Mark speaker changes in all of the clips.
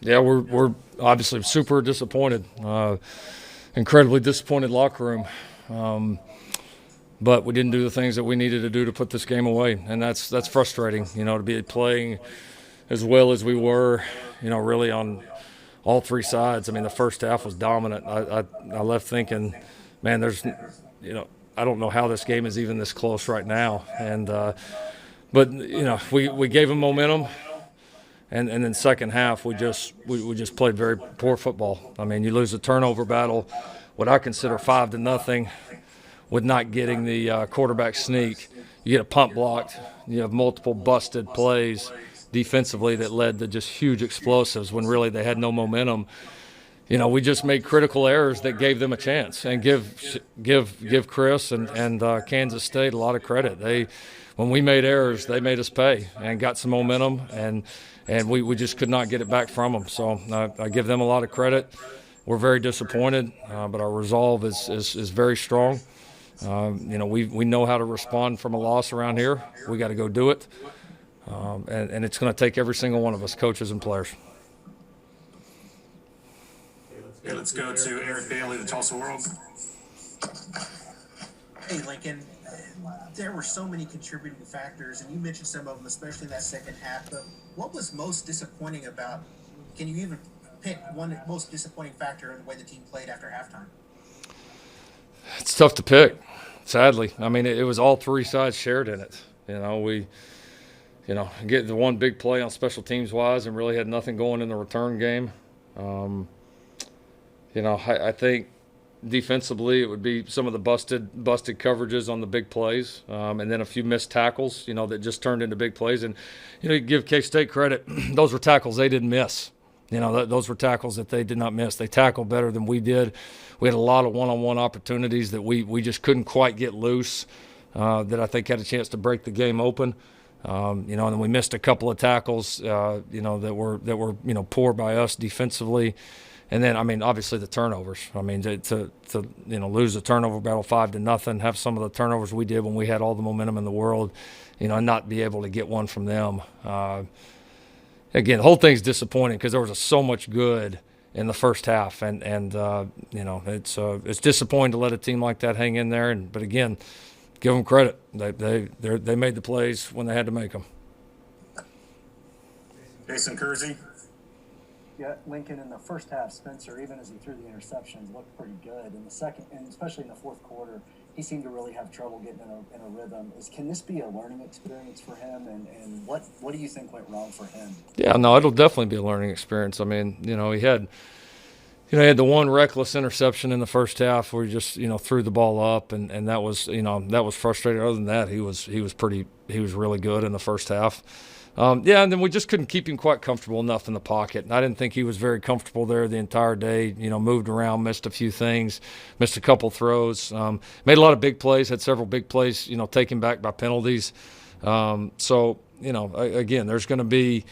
Speaker 1: Yeah, we're obviously super disappointed. Incredibly disappointed locker room. But we didn't do the things that we needed to do to put this game away, and that's frustrating. To be playing as well as we were, really on all three sides. I mean, the first half was dominant. I left thinking, man, I don't know how this game is even this close right now. But we gave them momentum. And then second half, we just played very poor football. I mean, you lose the turnover battle, what I consider 5-0, with not getting the quarterback sneak. You get a punt blocked. You have multiple busted plays defensively that led to just huge explosives when really they had no momentum. We just made critical errors that gave them a chance, and give Chris and Kansas State a lot of credit. When we made errors, they made us pay and got some momentum, and we just could not get it back from them. So I give them a lot of credit. We're very disappointed, but our resolve is very strong. We know how to respond from a loss around here. We got to go do it, and it's going to take every single one of us, coaches and players.
Speaker 2: Okay, let's go to Eric Bailey, the Tulsa World.
Speaker 3: Hey, Lincoln, there were so many contributing factors, and you mentioned some of them, especially in that second half. But what was most disappointing about, can you even pick one most disappointing factor in the way the team played after halftime?
Speaker 1: It's tough to pick, sadly. I mean, it was all three sides shared in it. We get the one big play on special teams wise and really had nothing going in the return game. I think defensively it would be some of the busted coverages on the big plays, and then a few missed tackles, that just turned into big plays. And, you give K-State credit. Those were tackles they didn't miss. Those were tackles that they did not miss. They tackled better than we did. We had a lot of one-on-one opportunities that we just couldn't quite get loose, that I think had a chance to break the game open. And then we missed a couple of tackles, that were poor by us defensively. And then, I mean, obviously the turnovers. I mean, to lose the turnover battle 5-0, have some of the turnovers we did when we had all the momentum in the world, and not be able to get one from them. Again, the whole thing's disappointing because there was so much good in the first half, and it's disappointing to let a team like that hang in there. But again, give them credit. They made the plays when they had to make them.
Speaker 2: Jason Kersey.
Speaker 4: Yeah, Lincoln, in the first half, Spencer, even as he threw the interceptions, looked pretty good. In the second, and especially in the fourth quarter, he seemed to really have trouble getting in a rhythm. Can this be a learning experience for him? And what do you think went wrong for him?
Speaker 1: Yeah, no, it'll definitely be a learning experience. I mean, he had the one reckless interception in the first half where he just, threw the ball up, and that was frustrating. Other than that, he was really good in the first half. And then we just couldn't keep him quite comfortable enough in the pocket. And I didn't think he was very comfortable there the entire day. Moved around, missed a few things, missed a couple throws. Made a lot of big plays, had several big plays, taken back by penalties. Again, there's going to be,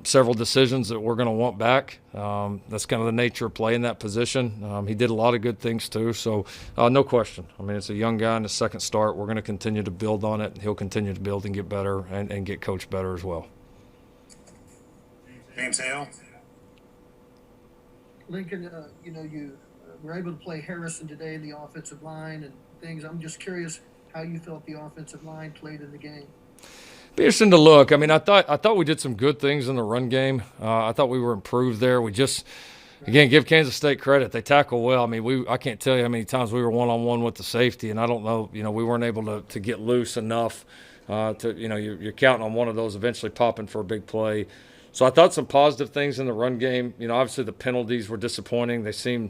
Speaker 1: several decisions that we're going to want back. That's kind of the nature of playing that position. He did a lot of good things too, so no question. I mean, it's a young guy in his second start. We're going to continue to build on it. He'll continue to build and get better and get coached better as well.
Speaker 2: James Hale.
Speaker 5: Lincoln, you were able to play Harrison today in the offensive line and things. I'm just curious how you felt the offensive line played in the game.
Speaker 1: Be interesting to look. I mean, I thought we did some good things in the run game. I thought we were improved there. We just, again, give Kansas State credit. They tackle well. I mean, I can't tell you how many times we were one-on-one with the safety, and I don't know, we weren't able to get loose enough you're counting on one of those eventually popping for a big play. So I thought some positive things in the run game. Obviously the penalties were disappointing. They seemed,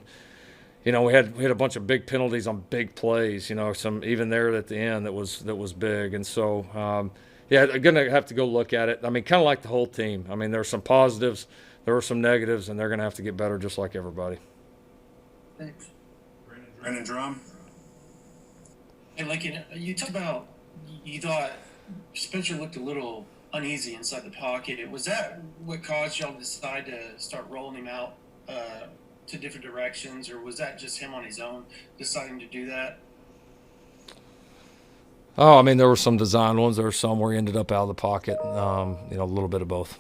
Speaker 1: we had a bunch of big penalties on big plays, some even there at the end that was big. And so, yeah, I'm going to have to go look at it. I mean, kind of like the whole team. I mean, there are some positives, there were some negatives, and they're going to have to get better just like everybody.
Speaker 5: Thanks.
Speaker 2: Brandon Drum.
Speaker 6: Hey, Lincoln, you talked about you thought Spencer looked a little uneasy inside the pocket. Was that what caused y'all to decide to start rolling him out to different directions, or was that just him on his own deciding to do that?
Speaker 1: Oh, I mean, there were some design ones. There were some where he ended up out of the pocket. A little bit of both.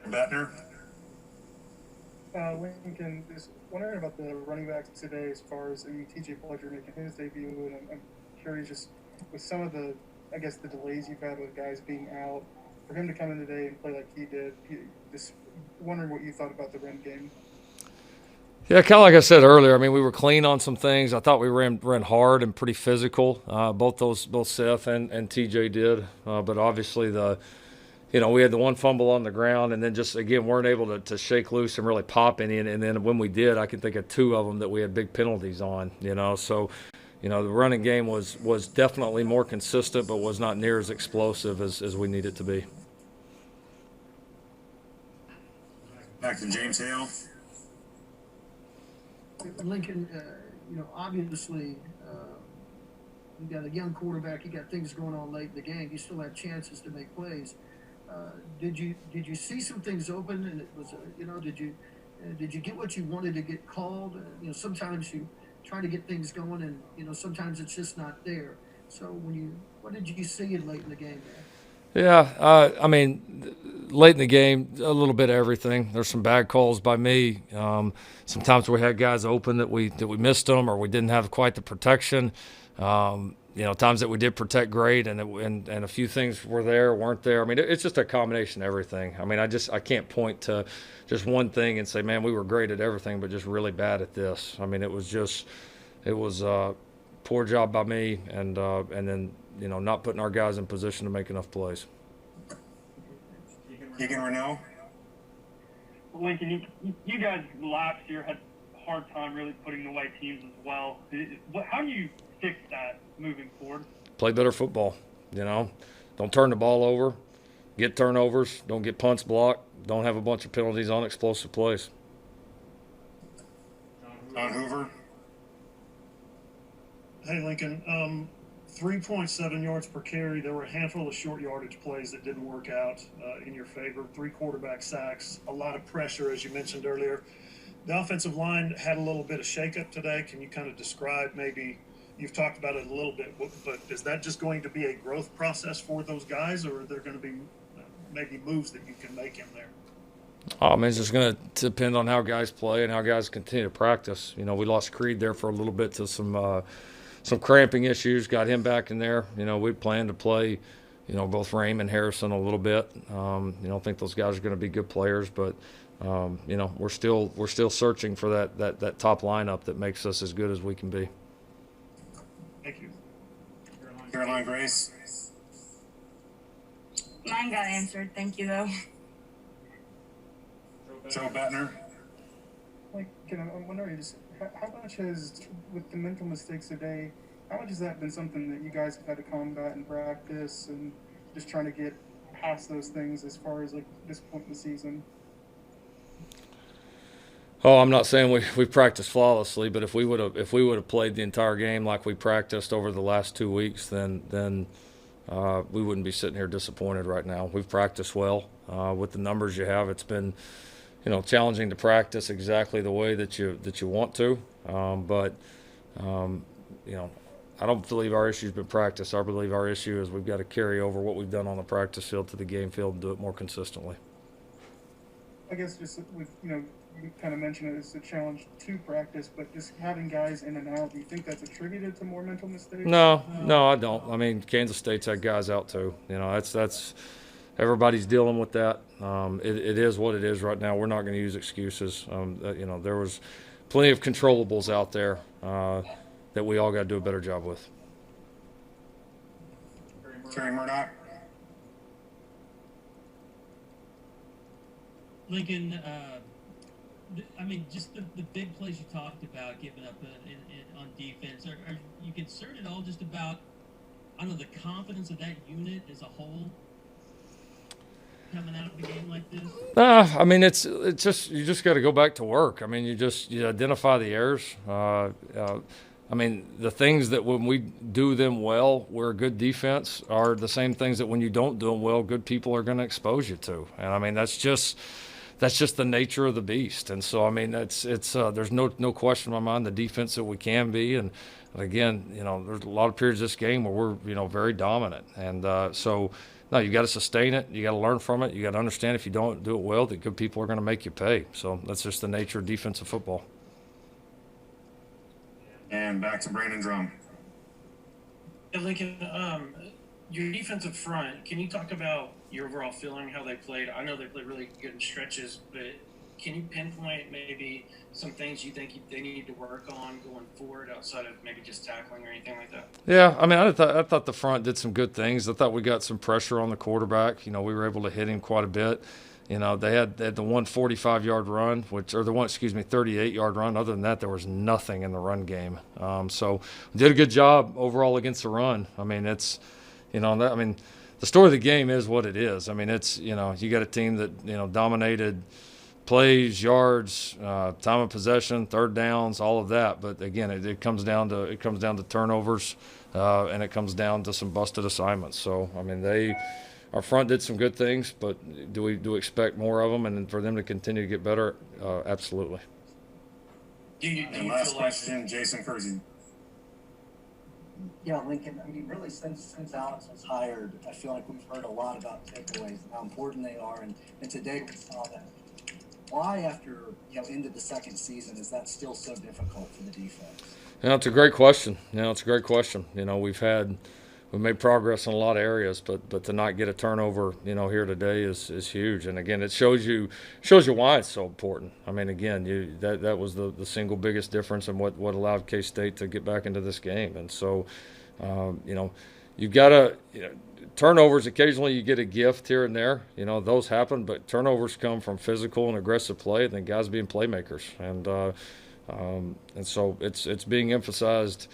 Speaker 2: Bettner.
Speaker 7: Lincoln, just wondering about the running backs today as far as, TJ Pledger making his debut, and I'm curious just with some of the, I guess, the delays you've had with guys being out, for him to come in today and play like he did, just wondering what you thought about the run game.
Speaker 1: Yeah, kind of like I said earlier. I mean, we were clean on some things. I thought we ran hard and pretty physical. Both Seth and TJ did. But obviously we had the one fumble on the ground, and then just again weren't able to shake loose and really pop any. And then when we did, I can think of two of them that we had big penalties on. So the running game was definitely more consistent, but was not near as explosive as we need it to be.
Speaker 2: Back to James Hale.
Speaker 5: Lincoln, obviously, you got a young quarterback. You got things going on late in the game. You still have chances to make plays. Did you see some things open? And it was, did you get what you wanted to get called? Sometimes you try to get things going, and sometimes it's just not there. So what did you see in late in the game there?
Speaker 1: Yeah, late in the game, a little bit of everything. There's some bad calls by me. Sometimes we had guys open that we missed them, or we didn't have quite the protection. Times that we did protect great, and a few things weren't there. I mean, it's just a combination of everything. I mean, I can't point to just one thing and say, man, we were great at everything, but just really bad at this. I mean, it was a poor job by me, and then not putting our guys in position to make enough plays.
Speaker 2: Keegan Renault.
Speaker 8: Lincoln, you guys last year had a hard time really putting away teams as well. How do you fix that moving forward?
Speaker 1: Play better football. Don't turn the ball over, get turnovers, don't get punts blocked, don't have a bunch of penalties on explosive plays.
Speaker 2: John Hoover.
Speaker 9: Hey, Lincoln. 3.7 yards per carry. There were a handful of short yardage plays that didn't work out in your favor. 3 quarterback sacks, a lot of pressure, as you mentioned earlier. The offensive line had a little bit of shakeup today. Can you kind of describe maybe, you've talked about it a little bit, but is that just going to be a growth process for those guys, or are there going to be maybe moves that you can make in there?
Speaker 1: It's just going to depend on how guys play and how guys continue to practice. We lost Creed there for a little bit to some cramping issues, got him back in there. We plan to play, both Rame and Harrison a little bit. I think those guys are going to be good players, but we're still searching for that top lineup that makes us as good as we can be.
Speaker 9: Thank you.
Speaker 2: Caroline Grace.
Speaker 10: Mine got answered. Thank you, though.
Speaker 2: Joe Bettner.
Speaker 7: I'm wondering just how much has, with the mental mistakes today, how much has that been something that you guys have had to combat in practice and just trying to get past those things as far as this point in the season?
Speaker 1: Oh, I'm not saying we practiced flawlessly, but if we would have played the entire game like we practiced over the last 2 weeks, then we wouldn't be sitting here disappointed right now. We've practiced well with the numbers you have. It's been challenging to practice exactly the way that you want to, but I don't believe our issue's been practice. I believe our issue is we've got to carry over what we've done on the practice field to the game field and do it more consistently.
Speaker 7: I guess just with, you kind of mentioned it as a challenge to practice, but just having guys in and out, do you think that's attributed to more mental mistakes?
Speaker 1: No, I don't. I mean, Kansas State's had guys out too. That's everybody's dealing with that. It is what it is right now. We're not going to use excuses. There was plenty of controllables out there that we all got to do a better job with.
Speaker 2: Terry Murdoch.
Speaker 11: Lincoln, just the big plays you talked about giving up on defense. Are you concerned at all just about, the confidence of that unit as a whole coming out of a game like this?
Speaker 1: It's just you just got to go back to work. You identify the errors. The things that when we do them well, we're a good defense, are the same things that when you don't do them well, good people are going to expose you to. And that's just the nature of the beast. And so there's no question in my mind the defense that we can be. And again, there's a lot of periods of this game where we're very dominant. And so no, you got to sustain it. You got to learn from it. You got to understand if you don't do it well, that good people are going to make you pay. So that's just the nature of defensive football.
Speaker 2: And back to Brandon Drum.
Speaker 6: Hey, Lincoln, your defensive front, can you talk about your overall feeling, how they played? I know they played really good in stretches, but can you pinpoint maybe some things you think they need to work on going forward outside of maybe just tackling or anything like that?
Speaker 1: Yeah, I mean, I thought the front did some good things. I thought we got some pressure on the quarterback. You know, we were able to hit him quite a bit. You know, they had the 145-yard run, 38-yard run. Other than that, there was nothing in the run game. So we did a good job overall against the run. I mean, it's, you know, the story of the game is what it is. I mean, it's, you know, you got a team that, you know, dominated plays, yards, time of possession, third downs, all of that. But again, it comes down to turnovers, and it comes down to some busted assignments. So I mean, our front did some good things, but do we expect more of them and for them to continue to get better? Absolutely.
Speaker 2: And last question, Jason Kersey.
Speaker 4: Yeah, Lincoln, I mean, really, since Alex was hired, I feel like we've heard a lot about takeaways and how important they are, and today we saw that. Why, after, you know, into the second season, is that still so difficult for the defense?
Speaker 1: You know, it's a great question. You know, we've made progress in a lot of areas, but to not get a turnover, you know, here today is huge. And again, it shows you why it's so important. I mean, again, that was the single biggest difference in what allowed K-State to get back into this game. And so, you know, you've got to, you know, turnovers, occasionally you get a gift here and there. You know, those happen, but turnovers come from physical and aggressive play and then guys being playmakers. And so it's being emphasized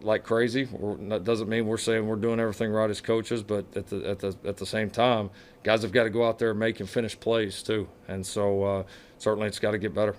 Speaker 1: like crazy. That doesn't mean we're saying we're doing everything right as coaches, but at the same time, guys have got to go out there and make and finish plays too. And so certainly it's got to get better.